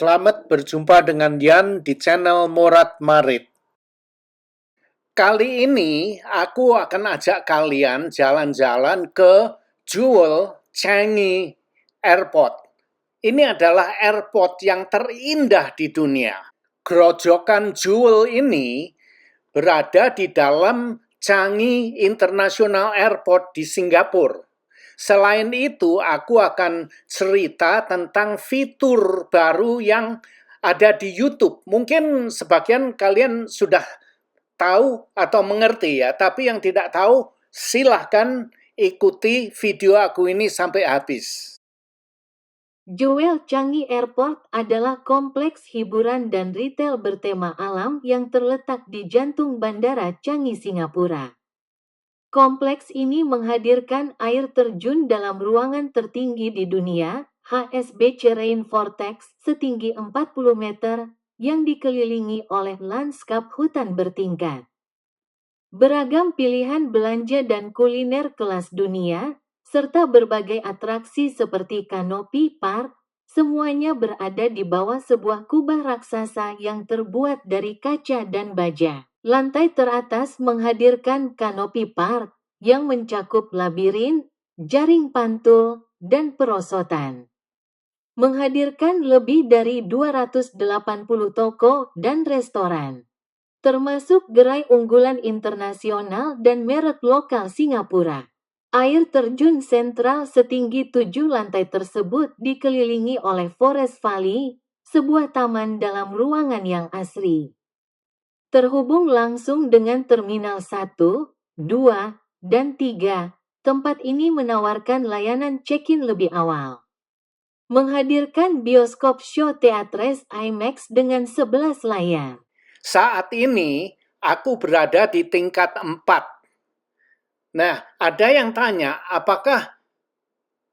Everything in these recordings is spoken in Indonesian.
Selamat berjumpa dengan Yan di channel Morat Marit. Kali ini aku akan ajak kalian jalan-jalan ke Jewel Changi Airport. Ini adalah airport yang terindah di dunia. Grojogan Jewel ini berada di dalam Changi International Airport di Singapura. Selain itu, aku akan cerita tentang fitur baru yang ada di YouTube. Mungkin sebagian kalian sudah tahu atau mengerti ya, tapi yang tidak tahu silahkan ikuti video aku ini sampai habis. Jewel Changi Airport adalah kompleks hiburan dan retail bertema alam yang terletak di jantung Bandara Changi, Singapura. Kompleks ini menghadirkan air terjun dalam ruangan tertinggi di dunia, HSBC Rainvortex, setinggi 40 meter, yang dikelilingi oleh lanskap hutan bertingkat. Beragam pilihan belanja dan kuliner kelas dunia, serta berbagai atraksi seperti Canopy Park, semuanya berada di bawah sebuah kubah raksasa yang terbuat dari kaca dan baja. Lantai teratas menghadirkan Canopy Park, yang mencakup labirin, jaring pantul, dan perosotan. Menghadirkan lebih dari 280 toko dan restoran, termasuk gerai unggulan internasional dan merek lokal Singapura. Air terjun sentral setinggi 7 lantai tersebut dikelilingi oleh Forest Valley, sebuah taman dalam ruangan yang asri. Terhubung langsung dengan Terminal 1, 2, dan 3, tempat ini menawarkan layanan check-in lebih awal. Menghadirkan bioskop show Theatres IMAX dengan 11 layar. Saat ini aku berada di tingkat 4. Nah, ada yang tanya, apakah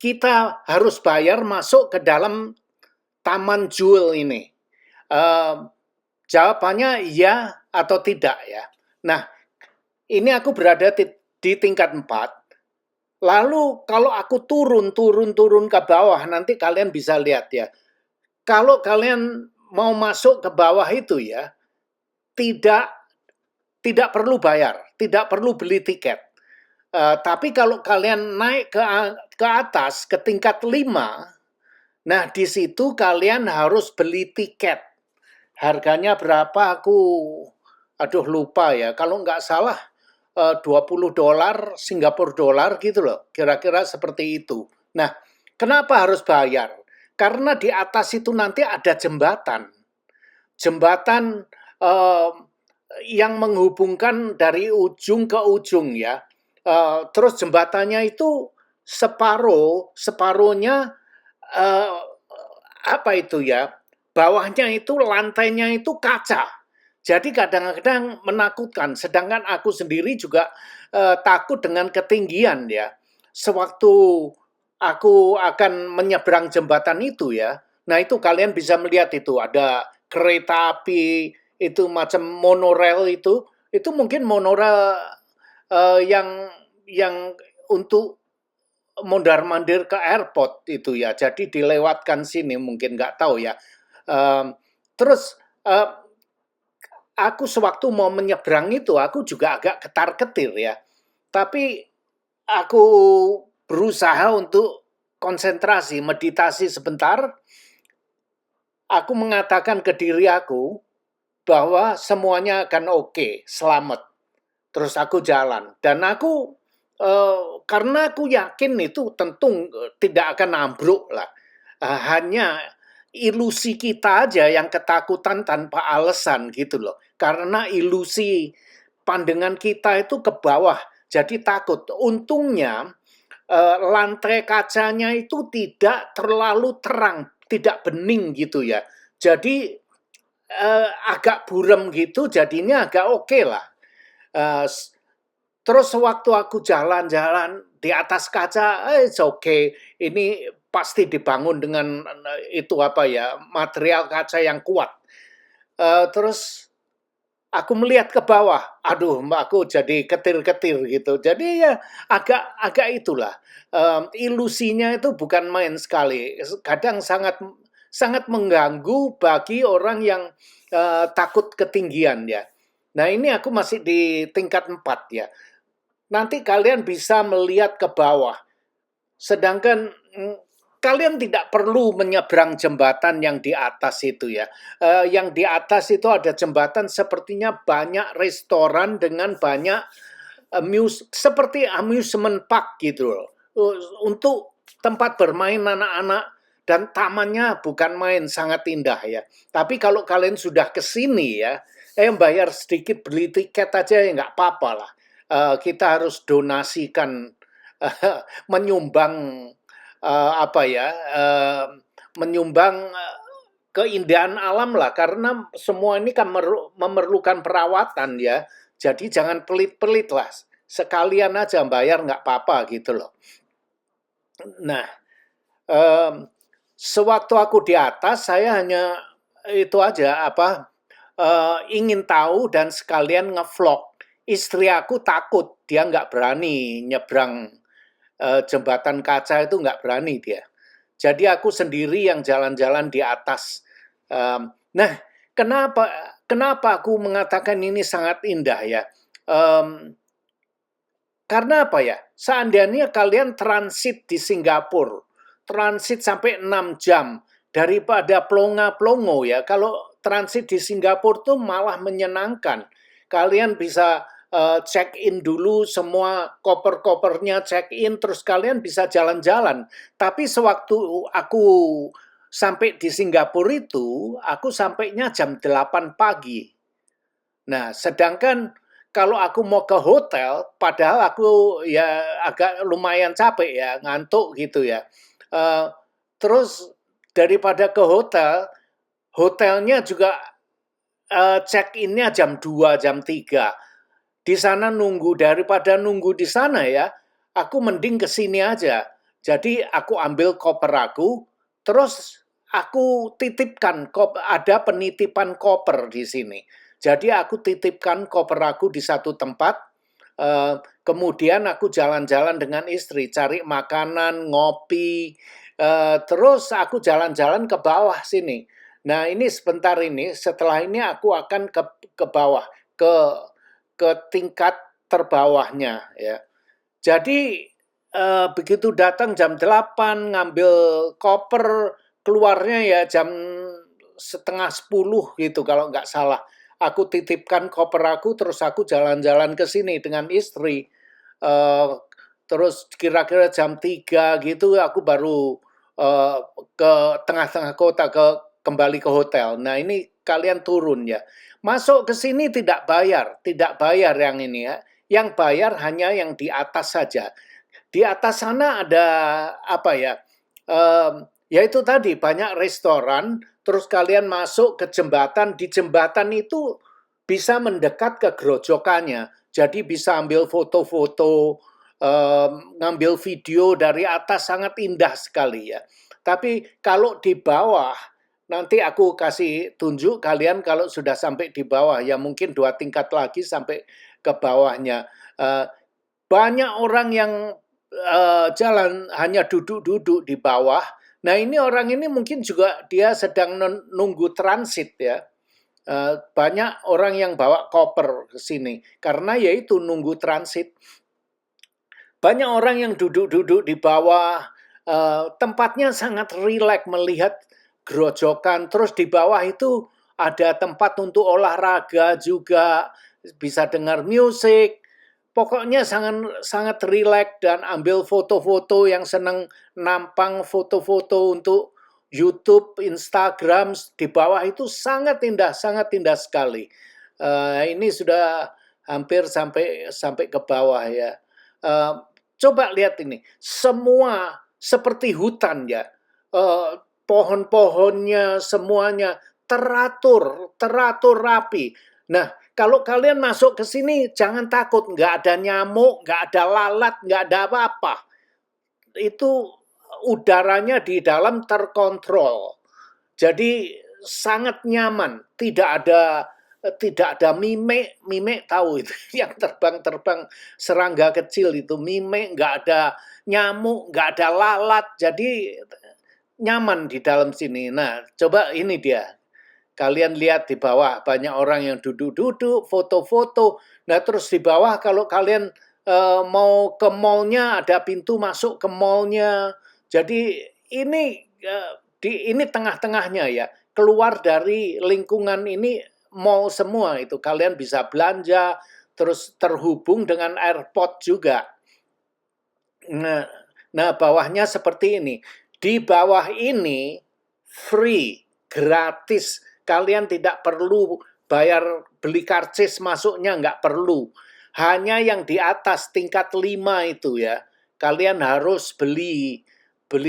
kita harus bayar masuk ke dalam Taman Jewel ini? Jawabannya ya atau tidak ya. Nah, ini aku berada di tingkat 4. Lalu kalau aku turun ke bawah, nanti kalian bisa lihat ya. Kalau kalian mau masuk ke bawah itu ya, tidak perlu bayar, tidak perlu beli tiket. Tapi kalau kalian naik ke atas, ke tingkat 5, nah di situ kalian harus beli tiket. Harganya berapa aku lupa ya. Kalau nggak salah $20 Singapura dolar gitu loh. Kira-kira seperti itu. Nah, kenapa harus bayar? Karena di atas itu nanti ada jembatan. Jembatan yang menghubungkan dari ujung ke ujung ya. Terus jembatannya itu separuhnya apa itu ya? Bawahnya itu lantainya itu kaca. Jadi kadang-kadang menakutkan. Sedangkan aku sendiri juga takut dengan ketinggian ya. Sewaktu aku akan menyeberang jembatan itu ya. Nah itu kalian bisa melihat itu ada kereta api itu macam monorail itu mungkin monorail yang untuk mondar-mandir ke airport itu ya. Jadi dilewatkan sini mungkin nggak tahu ya. Terus aku sewaktu mau menyeberang itu aku juga agak ketar-ketir ya. Tapi aku berusaha untuk konsentrasi, meditasi sebentar. Aku mengatakan ke diri aku bahwa semuanya akan oke, selamat. Terus aku jalan dan aku karena aku yakin itu tentu tidak akan ambruk lah. Hanya ilusi kita aja yang ketakutan tanpa alasan gitu loh. Karena ilusi pandangan kita itu ke bawah, jadi takut. Untungnya lantai kacanya itu tidak terlalu terang, tidak bening gitu ya. Jadi agak buram gitu, jadinya agak oke lah. Terus waktu aku jalan-jalan di atas kaca, it's okay. Ini pasti dibangun dengan itu apa ya, material kaca yang kuat. Terus aku melihat ke bawah, aduh, aku jadi ketir-ketir gitu. Jadi ya agak itulah. Ilusinya itu bukan main sekali. Kadang sangat sangat mengganggu bagi orang yang takut ketinggian ya. Nah ini aku masih di tingkat 4 ya. Nanti kalian bisa melihat ke bawah. Sedangkan kalian tidak perlu menyeberang jembatan yang di atas itu ya. Yang di atas itu ada jembatan sepertinya banyak restoran dengan banyak seperti amusement park gitu loh. Untuk tempat bermain anak-anak dan tamannya bukan main, sangat indah ya. Tapi kalau kalian sudah ke sini ya, bayar sedikit beli tiket aja ya nggak apa-apa lah. Kita harus donasikan, menyumbang apa ya, menyumbang keindahan alam lah, karena semua ini kan memerlukan perawatan ya. Jadi jangan pelit-pelit lah, sekalian aja bayar nggak apa-apa gitu loh. Nah, sewaktu aku di atas saya hanya itu aja ingin tahu dan sekalian ngevlog. Istri aku takut, dia nggak berani nyebrang jembatan kaca itu, nggak berani dia. Jadi aku sendiri yang jalan-jalan di atas. Nah, kenapa aku mengatakan ini sangat indah ya? Karena apa ya? Seandainya kalian transit di Singapura, transit sampai 6 jam daripada plonga-plongo ya. Kalau transit di Singapura tuh malah menyenangkan. Kalian bisa check in dulu semua koper-kopernya, check in, terus kalian bisa jalan-jalan. Tapi sewaktu aku sampai di Singapura itu, aku sampainya jam 8 pagi. Nah, sedangkan kalau aku mau ke hotel, padahal aku ya agak lumayan capek ya, ngantuk gitu ya. Terus daripada ke hotel, hotelnya juga check-in-nya jam 2, jam 3. Di sana nunggu, daripada nunggu di sana ya, aku mending ke sini aja. Jadi aku ambil koper aku, terus aku titipkan, ada penitipan koper di sini. Jadi aku titipkan koper aku di satu tempat, kemudian aku jalan-jalan dengan istri, cari makanan, ngopi, terus aku jalan-jalan ke bawah sini. Nah ini sebentar ini, setelah ini aku akan ke bawah, ke tingkat terbawahnya ya. Jadi begitu datang jam 8 ngambil koper, keluarnya ya jam setengah 10 gitu kalau nggak salah. Aku titipkan koper aku, terus aku jalan-jalan ke sini dengan istri. Terus kira-kira jam 3 gitu aku baru ke tengah-tengah kota, kembali ke hotel. Nah ini kalian turun ya. Masuk ke sini tidak bayar yang ini ya. Yang bayar hanya yang di atas saja. Di atas sana ada apa ya? Ya itu tadi banyak restoran. Terus kalian masuk ke jembatan. Di jembatan itu bisa mendekat ke gerojokannya. Jadi bisa ambil foto-foto, ngambil video dari atas, sangat indah sekali ya. Tapi kalau di bawah, nanti aku kasih tunjuk kalian kalau sudah sampai di bawah, ya mungkin 2 tingkat lagi sampai ke bawahnya. Banyak orang yang jalan hanya duduk-duduk di bawah. Nah ini orang ini mungkin juga dia sedang nunggu transit ya. Banyak orang yang bawa koper ke sini karena yaitu nunggu transit. Banyak orang yang duduk-duduk di bawah, tempatnya sangat rileks melihat gerojokan. Terus di bawah itu ada tempat untuk olahraga juga, bisa dengar musik. Pokoknya sangat rileks dan ambil foto-foto, yang senang nampang foto-foto untuk YouTube, Instagram, di bawah itu sangat indah sekali. Ini sudah hampir sampai ke bawah ya. Coba lihat ini, semua seperti hutan ya. Pohon-pohonnya semuanya teratur rapi. Nah, kalau kalian masuk ke sini jangan takut, nggak ada nyamuk, nggak ada lalat, nggak ada apa-apa. Itu udaranya di dalam terkontrol. Jadi sangat nyaman, tidak ada mimik tahu itu yang terbang serangga kecil itu, mimik, nggak ada nyamuk, nggak ada lalat. Jadi nyaman di dalam sini. Nah, coba ini dia. Kalian lihat di bawah banyak orang yang duduk-duduk, foto-foto. Nah, terus di bawah kalau kalian mau ke mallnya ada pintu masuk ke mallnya. Jadi ini ini tengah-tengahnya ya. Keluar dari lingkungan ini mall semua itu. Kalian bisa belanja, terus terhubung dengan airport juga. Nah, bawahnya seperti ini. Di bawah ini free, gratis. Kalian tidak perlu bayar beli karcis masuknya, nggak perlu. Hanya yang di atas tingkat 5 itu ya, kalian harus beli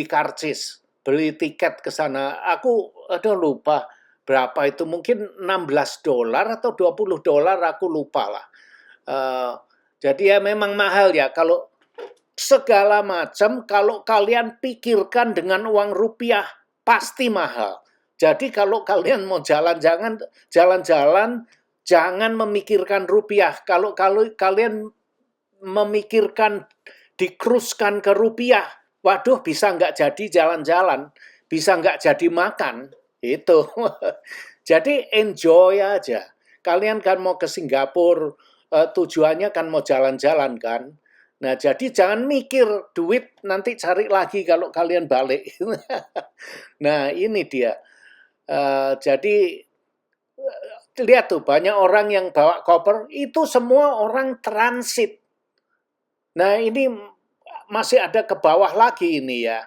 karcis, beli tiket ke sana. Aku lupa berapa itu, mungkin $16 atau $20, aku lupa lah. Jadi ya memang mahal ya, kalau segala macam kalau kalian pikirkan dengan uang rupiah pasti mahal. Jadi kalau kalian mau jalan-jalan jangan memikirkan rupiah. Kalau kalian memikirkan dikruskan ke rupiah, waduh bisa nggak jadi jalan-jalan, bisa nggak jadi makan. Itu. Jadi enjoy aja. Kalian kan mau ke Singapura, tujuannya kan mau jalan-jalan kan. Nah, jadi jangan mikir duit nanti cari lagi kalau kalian balik. Nah, ini dia. Jadi lihat tuh banyak orang yang bawa koper, itu semua orang transit. Nah, ini masih ada ke bawah lagi ini ya.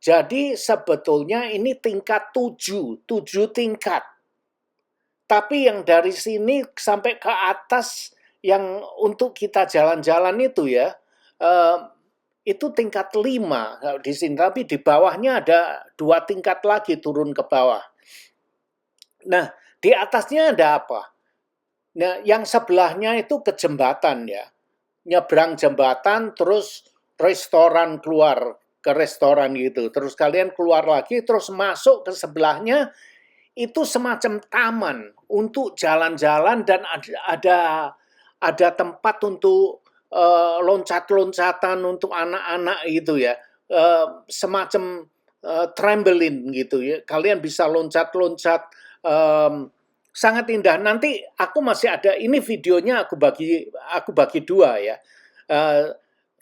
Jadi sebetulnya ini tingkat 7 tingkat. Tapi yang dari sini sampai ke atas yang untuk kita jalan-jalan itu ya, itu tingkat 5 di sini. Tapi di bawahnya ada 2 tingkat lagi turun ke bawah. Nah, di atasnya ada apa? Nah, yang sebelahnya itu ke jembatan ya. Nyebrang jembatan, terus restoran keluar ke restoran gitu. Terus kalian keluar lagi, terus masuk ke sebelahnya, itu semacam taman untuk jalan-jalan dan ada tempat untuk loncat-loncatan untuk anak-anak gitu ya, semacam trampolin gitu ya. Kalian bisa loncat-loncat, sangat indah. Nanti aku masih ada ini videonya aku bagi 2 ya.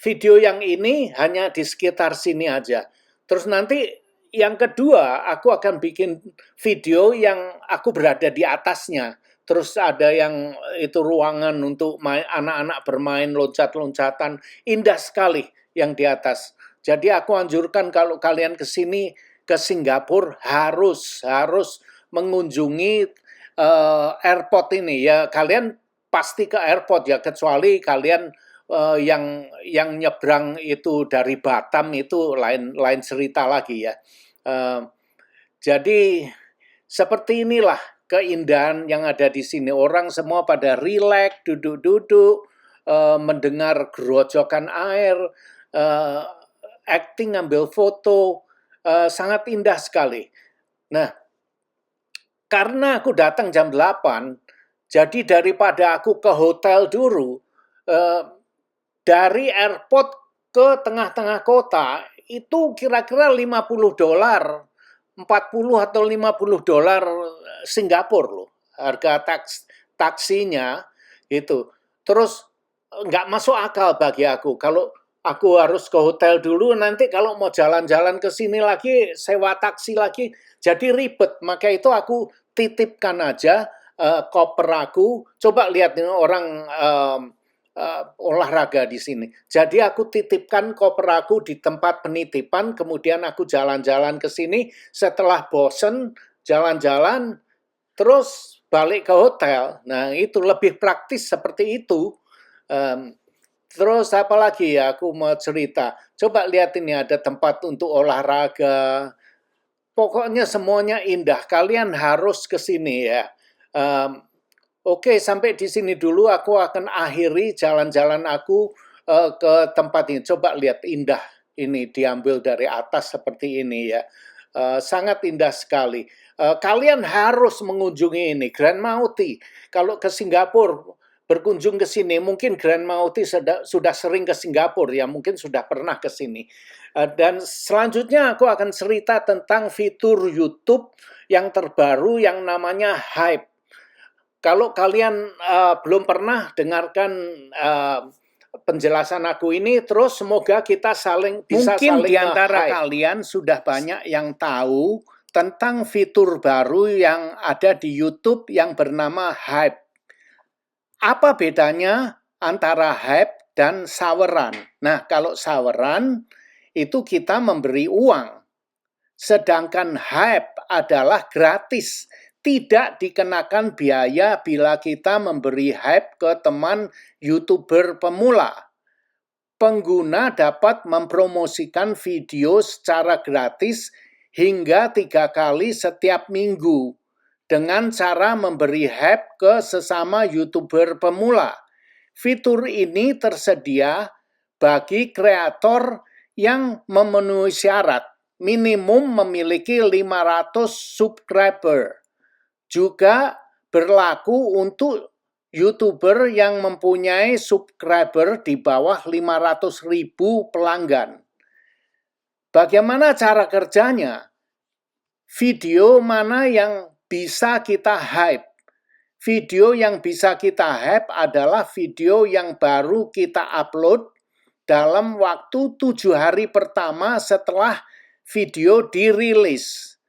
Video yang ini hanya di sekitar sini aja. Terus nanti yang kedua, aku akan bikin video yang aku berada di atasnya. Terus ada yang itu ruangan untuk anak-anak bermain loncat-loncatan. Indah sekali yang di atas. Jadi aku anjurkan kalau kalian ke sini, ke Singapura, harus mengunjungi airport ini. Ya, kalian pasti ke airport ya, kecuali kalian yang nyebrang itu dari Batam itu lain cerita lagi ya. Jadi seperti inilah keindahan yang ada di sini. Orang semua pada rileks, duduk-duduk, mendengar gerojokan air, acting, ngambil foto, sangat indah sekali. Nah, karena aku datang jam 8, jadi daripada aku ke hotel dulu, dari airport ke tengah-tengah kota, itu kira-kira $50, 40 atau $50 Singapura loh, harga taksinya itu. Terus nggak masuk akal bagi aku, kalau aku harus ke hotel dulu, nanti kalau mau jalan-jalan ke sini lagi, sewa taksi lagi, jadi ribet. Maka itu aku titipkan aja koper aku. Coba lihat nih orang olahraga di sini. Jadi aku titipkan koper aku di tempat penitipan, kemudian aku jalan-jalan ke sini. Setelah bosen jalan-jalan, terus balik ke hotel. Nah, itu lebih praktis seperti itu. Terus apa lagi ya aku mau cerita. Coba lihat ini ada tempat untuk olahraga. Pokoknya semuanya indah. Kalian harus ke sini ya. Oke, sampai di sini dulu aku akan akhiri jalan-jalan aku ke tempat ini. Coba lihat indah ini diambil dari atas seperti ini ya. Sangat indah sekali. Kalian harus mengunjungi ini, Grand Mauti. Kalau ke Singapura, berkunjung ke sini, mungkin Grand Mauti sudah sering ke Singapura ya, mungkin sudah pernah ke sini. Dan selanjutnya aku akan cerita tentang fitur YouTube yang terbaru yang namanya Hype. Kalau kalian belum pernah dengarkan penjelasan aku ini, terus semoga kita bisa saling di antara kalian sudah banyak yang tahu tentang fitur baru yang ada di YouTube yang bernama Hype. Apa bedanya antara Hype dan saweran? Nah, kalau saweran itu kita memberi uang. Sedangkan Hype adalah gratis. Tidak dikenakan biaya bila kita memberi Hype ke teman YouTuber pemula. Pengguna dapat mempromosikan video secara gratis hingga 3 kali setiap minggu dengan cara memberi Hype ke sesama YouTuber pemula. Fitur ini tersedia bagi kreator yang memenuhi syarat minimum memiliki 500 subscriber. Juga berlaku untuk YouTuber yang mempunyai subscriber di bawah 500.000 pelanggan. Bagaimana cara kerjanya? Video mana yang bisa kita hype? Video yang bisa kita hype adalah video yang baru kita upload dalam waktu 7 hari pertama setelah video dirilis.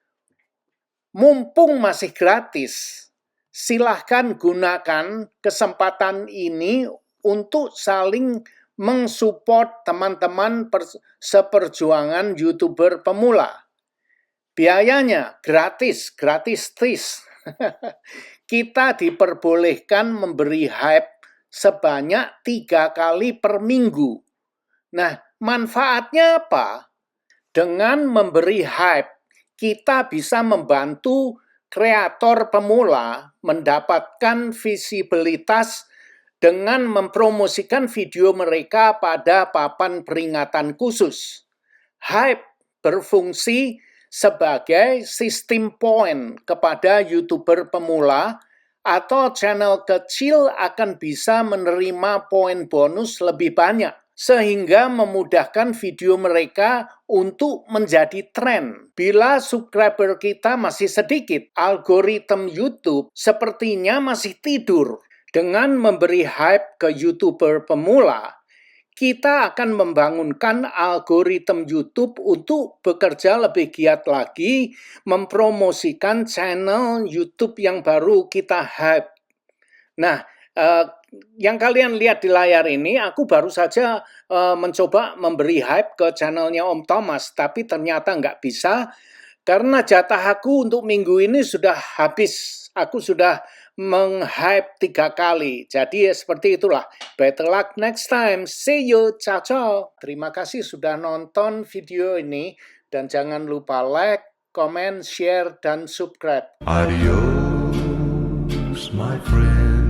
Mumpung masih gratis, silahkan gunakan kesempatan ini untuk saling mensupport teman-teman seperjuangan YouTuber pemula. Biayanya gratis. Kita diperbolehkan memberi Hype sebanyak 3 kali per minggu. Nah, manfaatnya apa? Dengan memberi Hype, kita bisa membantu kreator pemula mendapatkan visibilitas dengan mempromosikan video mereka pada papan peringatan khusus. Hype berfungsi sebagai sistem poin kepada YouTuber pemula atau channel kecil akan bisa menerima poin bonus lebih banyak, sehingga memudahkan video mereka untuk menjadi tren. Bila subscriber kita masih sedikit, algoritma YouTube sepertinya masih tidur. Dengan memberi Hype ke YouTuber pemula, kita akan membangunkan algoritma YouTube untuk bekerja lebih giat lagi mempromosikan channel YouTube yang baru kita Hype. Nah, yang kalian lihat di layar ini, aku baru saja mencoba memberi Hype ke channelnya Om Thomas, tapi ternyata nggak bisa karena jatah aku untuk minggu ini sudah habis. Aku sudah meng-hype 3 kali. Jadi seperti itulah. Better luck next time. See you. Ciao, ciao. Terima kasih sudah nonton video ini. Dan jangan lupa like, comment, share, dan subscribe. Adios, my friend.